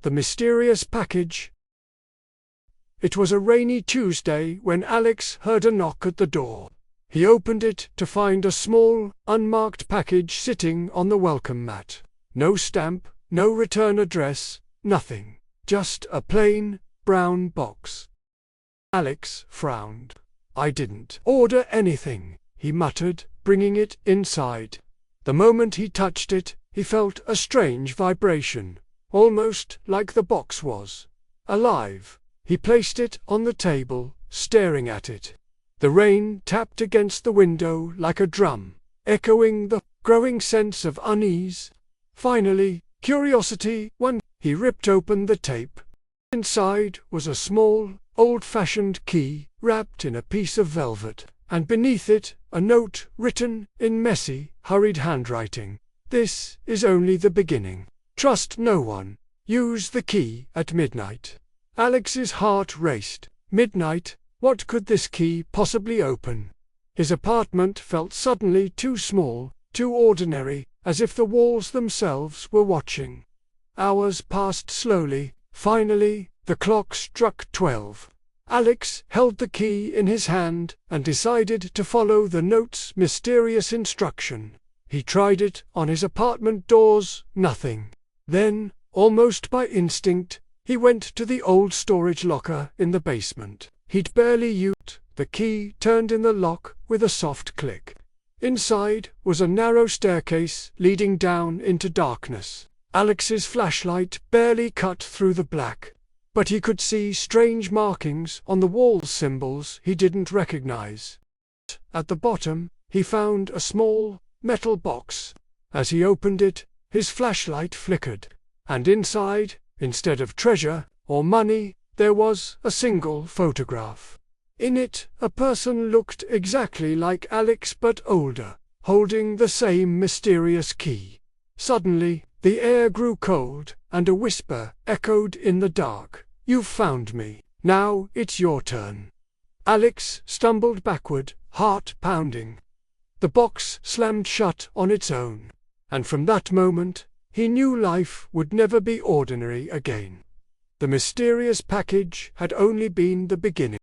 The mysterious package. It was a rainy Tuesday when Alex heard a knock at the door. He opened it to find a small, unmarked package sitting on the welcome mat. No stamp, no return address, nothing. Just a plain, brown box. Alex frowned. "I didn't order anything," he muttered, bringing it inside. The moment he touched it, he felt a strange vibration, almost like the box was alive. He placed it on the table, staring at it. The rain tapped against the window like a drum, echoing the growing sense of unease. Finally, curiosity won. He ripped open the tape. Inside was a small, old-fashioned key wrapped in a piece of velvet, and beneath it a note written in messy, hurried handwriting. "This is only the beginning. Trust no one. Use the key at midnight." Alex's heart raced. Midnight? What could this key possibly open? His apartment felt suddenly too small, too ordinary, as if the walls themselves were watching. Hours passed slowly. Finally, the clock struck 12. Alex held the key in his hand and decided to follow the note's mysterious instruction. He tried it on his apartment doors, nothing. Then, almost by instinct, he went to the old storage locker in the basement. He'd barely used. The key turned in the lock with a soft click. Inside was a narrow staircase leading down into darkness. Alex's flashlight barely cut through the black, but he could see strange markings on the wall, symbols he didn't recognize. At the bottom, he found a small, metal box. As he opened it, his flashlight flickered, and inside, instead of treasure or money, there was a single photograph. In it, a person looked exactly like Alex but older, holding the same mysterious key. Suddenly, the air grew cold, and a whisper echoed in the dark. "You've found me. Now it's your turn." Alex stumbled backward, heart pounding. The box slammed shut on its own, and from that moment, he knew life would never be ordinary again. The mysterious package had only been the beginning.